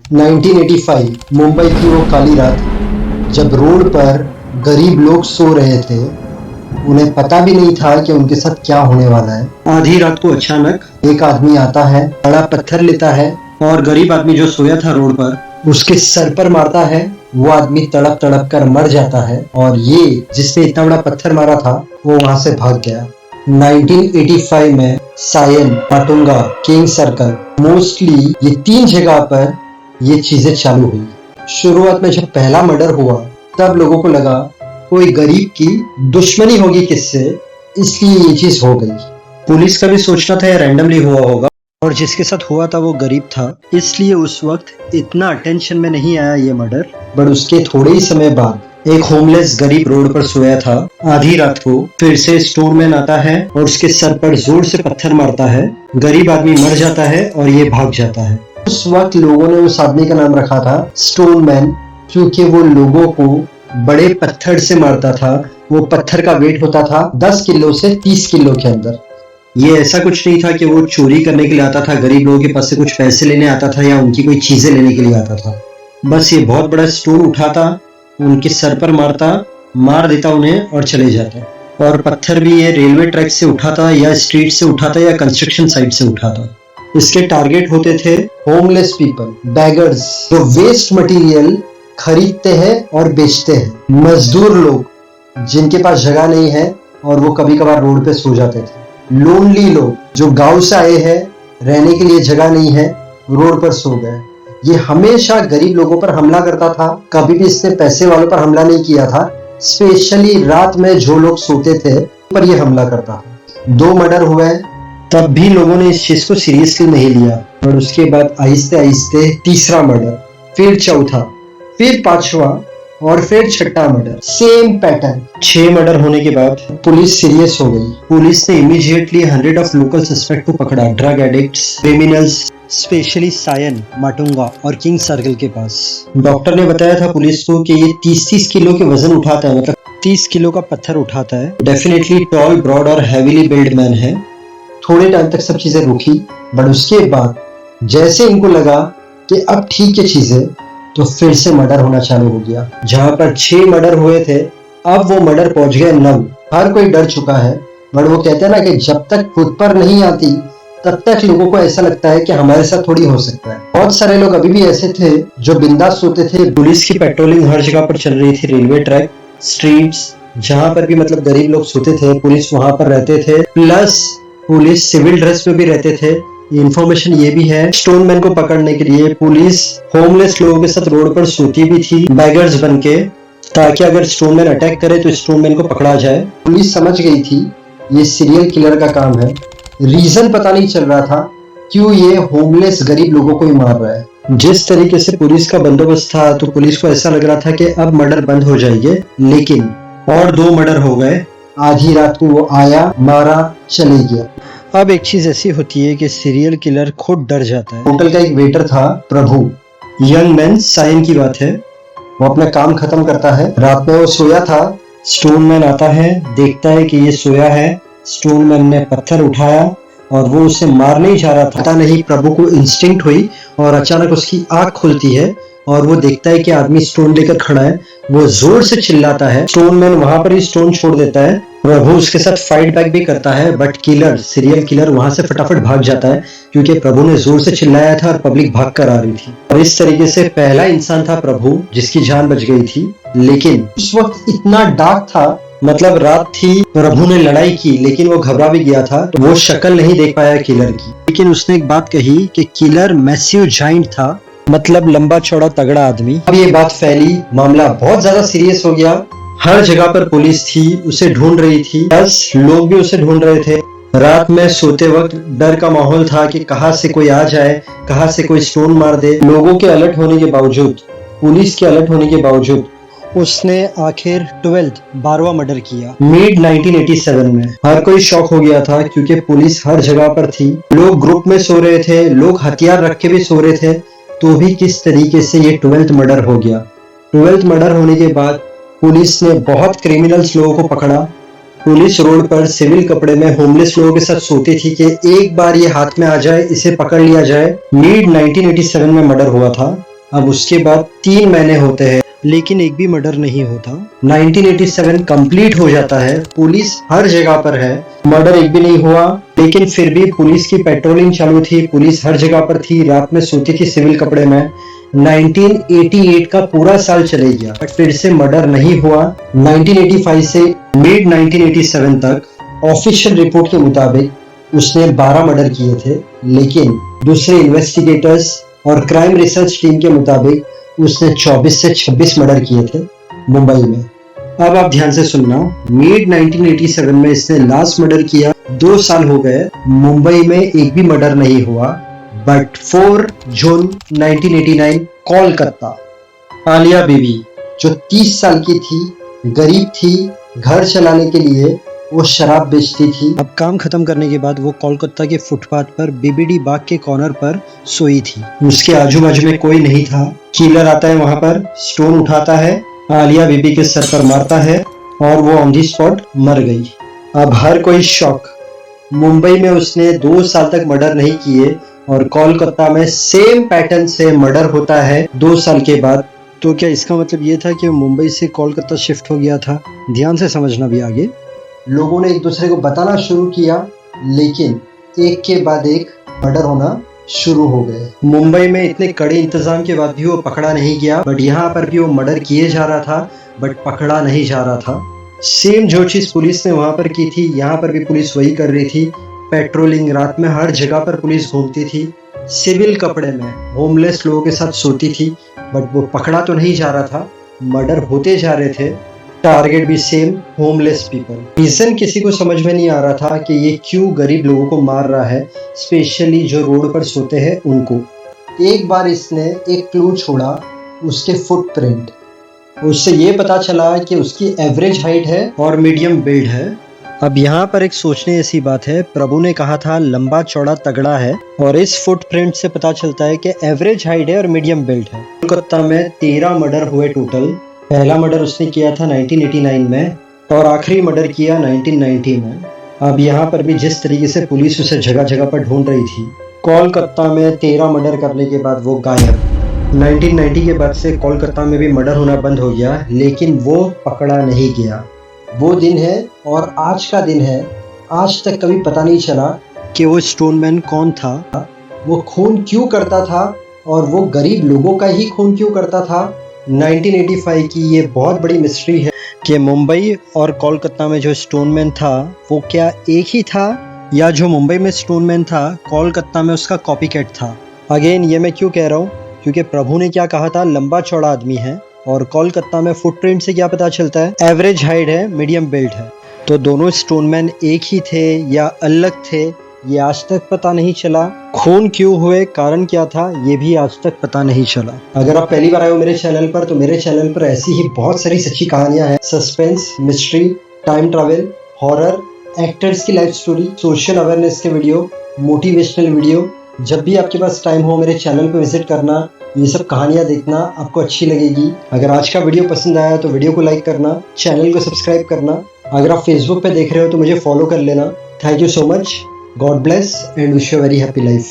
1985 मुंबई की वो काली रात, जब रोड पर गरीब लोग सो रहे थे। उन्हें पता भी नहीं था कि उनके साथ क्या होने वाला है। आधी रात को अचानक एक आदमी आता है, बड़ा पत्थर लेता है और गरीब आदमी जो सोया था रोड पर, उसके सर पर मारता है। वो आदमी तड़प तड़प कर मर जाता है और ये जिसने इतना बड़ा पत्थर मारा था वो वहां से भाग गया। 1985 में Sion, Matunga, King Circle, mostly ये 3 जगह पर ये चीजें चालू हुई। शुरुआत में जब पहला मर्डर हुआ तब लोगों को लगा कोई गरीब की दुश्मनी होगी किससे, इसलिए ये चीज हो गई। पुलिस का भी सोचना था ये रैंडमली हुआ होगा, और जिसके साथ हुआ था वो गरीब था, इसलिए उस वक्त इतना अटेंशन में नहीं आया ये मर्डर। बट उसके थोड़े ही समय बाद एक होमलेस गरीब रोड पर सोया था। आधी रात को फिर से स्टोनमैन आता है और उसके सर पर जोर से पत्थर मारता है। गरीब आदमी मर जाता है और ये भाग जाता है। उस वक्त लोगों ने उस आदमी का नाम रखा था स्टोनमैन, क्योंकि वो लोगों को बड़े पत्थर से मारता था। वो पत्थर का वेट होता था 10 किलो से 30 किलो के अंदर। ये ऐसा कुछ नहीं था कि वो चोरी करने के लिए आता था, गरीब लोगों के पास से कुछ पैसे लेने आता था या उनकी कोई चीजें लेने के लिए आता था। बस ये बहुत बड़ा स्टोन उठाता, उनके सर पर मारता, मार देता उन्हें और चले जाता। और पत्थर भी ये रेलवे ट्रैक से उठाता या स्ट्रीट से उठाता या कंस्ट्रक्शन साइट से उठाता। इसके टारगेट होते थे होमलेस पीपल, बैगर्स, जो वेस्ट मटेरियल खरीदते हैं और बेचते हैं, मजदूर लोग जिनके पास जगह नहीं है और वो कभी कभार रोड पे सो जाते थे, लोनली लोग जो गांव से आए हैं, रहने के लिए जगह नहीं है, रोड पर सो गए। ये हमेशा गरीब लोगों पर हमला करता था, कभी भी इसने पैसे वालों पर हमला नहीं किया था। स्पेशली रात में जो लोग सोते थे पर ये हमला करता था। 2 मर्डर हुए, तब भी लोगों ने इस चीज को सीरियसली नहीं लिया। और उसके बाद आहिस्ते आहिस्ते तीसरा मर्डर, फिर चौथा, फिर 5वां और फिर 6ठा मर्डर। Same pattern. 6 मर्डर होने के बाद पुलिस सीरियस हो गई। पुलिस ने इमीडिएटली 100 ऑफ लोकल सस्पेक्ट को पकड़ा, drug addicts, criminals, specially Sion, Matunga और किंग सर्कल के पास। डॉक्टर ने बताया था पुलिस को कि ये 30-30 किलो के वजन उठाता है, मतलब 30 किलो का पत्थर उठाता है। डेफिनेटली टॉल, ब्रॉड और हैवीली बिल्ड मैन है। थोड़े टाइम तक सब चीजें रुकी, बट उसके बाद जैसे इनको लगा कि अब ठीक है चीजें, तो फिर से मर्डर होना चालू हो गया। जहां पर 6 मर्डर हुए थे, अब वो मर्डर पहुंच गए 9। हर कोई डर चुका है, बट वो कहते हैं ना कि जब तक खुद पर नहीं आती तब तक लोगों को ऐसा लगता है कि हमारे साथ थोड़ी हो सकता है। बहुत सारे लोग अभी भी ऐसे थे जो बिंदास सोते थे। पुलिस की पेट्रोलिंग हर जगह पर चल रही थी, रेलवे ट्रैक, स्ट्रीट्स, जहां पर भी मतलब गरीब लोग सोते थे, पुलिस वहां पर रहते थे। प्लस पुलिस सिविल ड्रेस में भी रहते थे। इन्फॉर्मेशन ये भी है, स्टोनमैन को पकड़ने के लिए पुलिस होमलेस लोगों के साथ रोड पर सोती भी थी, बैगर्स बन के, ताकि अगर स्टोनमैन अटैक करे तो स्टोनमैन को पकड़ा जाए। पुलिस समझ गई थी ये सीरियल किलर का काम है। रीजन पता नहीं चल रहा था क्यों ये होमलेस गरीब लोगों को ही मार रहा है। जिस तरीके से पुलिस का बंदोबस्त था तो पुलिस को ऐसा लग रहा था कि अब मर्डर बंद हो जाएंगे, लेकिन और 2 मर्डर हो गए। आधी रात को वो आया, मारा, चले गया। अब एक चीज ऐसी होती है कि सीरियल किलर खुद डर जाता है। होटल का एक वेटर था प्रभु, यंग मैन, सायन की बात है। वो अपना काम खत्म करता है। रात में वो सोया था, स्टोनमैन आता है, देखता है कि ये सोया है। स्टोनमैन ने पत्थर उठाया और वो उसे मारने ही जा रहा था। पता नहीं प्रभु को इंस्टिंक्ट हुई और अचानक उसकी आंख खुलती है और वो देखता है कि आदमी स्टोन लेकर खड़ा है। वो जोर से चिल्लाता है, स्टोनमैन वहां पर ही स्टोन छोड़ देता है। प्रभु उसके साथ फाइट बैक भी करता है, बट किलर, सीरियल किलर वहां से फटाफट भाग जाता है, क्योंकि प्रभु ने जोर से चिल्लाया था और पब्लिक भाग कर आ रही थी। और इस तरीके से पहला इंसान था प्रभु जिसकी जान बच गई थी। लेकिन उस वक्त इतना डार्क था, मतलब रात थी, प्रभु ने लड़ाई की लेकिन वो घबरा भी गया था, तो वो शक्ल नहीं देख पाया किलर की। लेकिन उसने एक बात कही कि किलर मैसिव जाइंट था, मतलब लंबा चौड़ा तगड़ा आदमी। अब ये बात फैली, मामला बहुत ज्यादा सीरियस हो गया। हर जगह पर पुलिस थी, उसे ढूंढ रही थी, प्लस लोग भी उसे ढूंढ रहे थे। रात में सोते वक्त डर का माहौल था कि कहां से कोई आ जाए, कहां से कोई स्टोन मार दे। लोगों के अलर्ट होने के बावजूद, पुलिस के अलर्ट होने के बावजूद, उसने आखिर 12वां मर्डर किया मिड 1987 में। हर कोई शॉक हो गया था क्योंकि पुलिस हर जगह पर थी, लोग ग्रुप में सो रहे थे, लोग हथियार रख के भी सो रहे थे, तो भी किस तरीके से ये 12th मर्डर हो गया। 12th मर्डर होने के बाद पुलिस ने बहुत क्रिमिनल्स लोगों को पकड़ा। पुलिस रोड पर सिविल कपड़े में होमलेस लोगों के साथ सोती थी कि एक बार ये हाथ में आ जाए, इसे पकड़ लिया जाए। मिड 1987 में मर्डर हुआ था। अब उसके बाद 3 महीने होते हैं लेकिन एक भी मर्डर नहीं होता। 1987 कंप्लीट हो जाता है, पुलिस हर जगह पर है, मर्डर एक भी नहीं हुआ, लेकिन फिर भी पुलिस की पेट्रोलिंग चालू थी, पुलिस हर जगह पर थी, रात में सोती थी सिविल कपड़े में। 1988 का पूरा साल चले गया बट फिर से मर्डर नहीं हुआ। 1985 से मिड 1987 तक ऑफिशियल रिपोर्ट के मुताबिक उसने 12 मर्डर किए थे, लेकिन दूसरे इन्वेस्टिगेटर्स और क्राइम रिसर्च टीम के मुताबिक उसने 24 से 26 मर्डर किए थे मुंबई में। अब आप ध्यान से सुनना, मिड 1987 में इसने लास्ट मर्डर किया, 2 साल हो गए, मुंबई में एक भी मर्डर नहीं हुआ। बट 4 जून 1989 कोलकाता, आलिया बीबी जो 30 साल की थी, गरीब थी, घर चलाने के लिए वो शराब बेचती थी। अब काम खत्म करने के बाद वो कोलकाता के फुटपाथ पर बीबीडी बाग के कॉर्नर पर सोई थी। उसके आजू बाजू में कोई नहीं था। किलर आता है वहां पर, स्टोन उठाता है, आलिया बीबी के सर पर मारता है और वो ऑन दी स्पॉट मर गई। अब हर कोई शॉक। मुंबई में उसने 2 साल तक मर्डर नहीं किए और कोलकाता में सेम पैटर्न से मर्डर होता है 2 साल के बाद। तो क्या इसका मतलब ये था कि मुंबई से कोलकाता शिफ्ट हो गया था? ध्यान से समझना भी आगे। लोगों ने एक दूसरे को बताना शुरू किया, लेकिन एक के बाद एक मर्डर होना शुरू हो गए। मुंबई में इतने कड़े इंतजाम के बाद भी वो पकड़ा नहीं गया, बट यहाँ पर भी वो मर्डर किए जा रहा था बट पकड़ा नहीं जा रहा था। सेम जो चीज पुलिस ने वहां पर की थी, यहाँ पर भी पुलिस वही कर रही थी। पेट्रोलिंग, रात में हर जगह पर पुलिस घूमती थी, सिविल कपड़े में होमलेस लोगों के साथ सोती थी, बट वो पकड़ा तो नहीं जा रहा था, मर्डर होते जा रहे थे। टारगेट भी सेम, होमलेस पीपल। रीजन किसी को समझ में नहीं आ रहा था कि ये क्यों गरीब लोगों को मार रहा है, स्पेशली जो रोड पर सोते हैं उनको। एक बार इसने एक क्लू छोड़ा, उसके फुटप्रिंट। उससे ये पता चला कि उसकी एवरेज हाइट है और मीडियम बिल्ड है। अब यहाँ पर एक सोचने जैसी बात है, प्रभु ने कहा था लंबा चौड़ा तगड़ा है, और इस फुटप्रिंट से पता चलता है कि एवरेज हाइट है और मीडियम बिल्ड है। कोलकाता में 13 मर्डर हुए टोटल। पहला मर्डर उसने किया था 1989 में और आखिरी मर्डर किया 1990 में। अब यहाँ पर भी जिस तरीके से पुलिस उसे जगह जगह पर ढूंढ रही थी, कोलकाता में 13 मर्डर करने के बाद वो गायब। 1990 के बाद से कोलकाता में भी मर्डर होना बंद हो गया, लेकिन वो पकड़ा नहीं गया। वो दिन है और आज का दिन है, आज तक कभी पता नहीं चला कि वो स्टोनमैन कौन था, वो खून क्यों करता था और वो गरीब लोगों का ही खून क्यों करता था। 1985 की ये बहुत बड़ी मिस्ट्री है कि मुंबई और कोलकाता में जो स्टोनमैन था वो क्या एक ही था, या जो मुंबई में स्टोनमैन था कोलकाता में उसका कॉपीकैट था। अगेन ये मैं क्यों कह रहा हूँ, क्योंकि प्रभु ने क्या कहा था, लंबा चौड़ा आदमी है, और कोलकाता में फुटप्रिंट से क्या पता चलता है, एवरेज हाइट है, मीडियम बिल्ड है। तो दोनों स्टोनमैन एक ही थे या अलग थे, ये आज तक पता नहीं चला। खून क्यों हुए, कारण क्या था, ये भी आज तक पता नहीं चला। अगर आप पहली बार आए हो मेरे चैनल पर, तो मेरे चैनल पर ऐसी ही बहुत सारी सच्ची कहानियां हैं। Suspense, mystery, time travel, horror, actors की लाइफ स्टोरी, सोशल अवेयरनेस के वीडियो, मोटिवेशनल वीडियो। जब भी आपके पास टाइम हो मेरे चैनल पर विजिट करना, ये सब कहानियां देखना, आपको अच्छी लगेगी। अगर आज का वीडियो पसंद आया तो वीडियो को लाइक करना, चैनल को सब्सक्राइब करना। अगर आप फेसबुक पे देख रहे हो तो मुझे फॉलो कर लेना। Thank you so much. God bless and wish you a very happy life.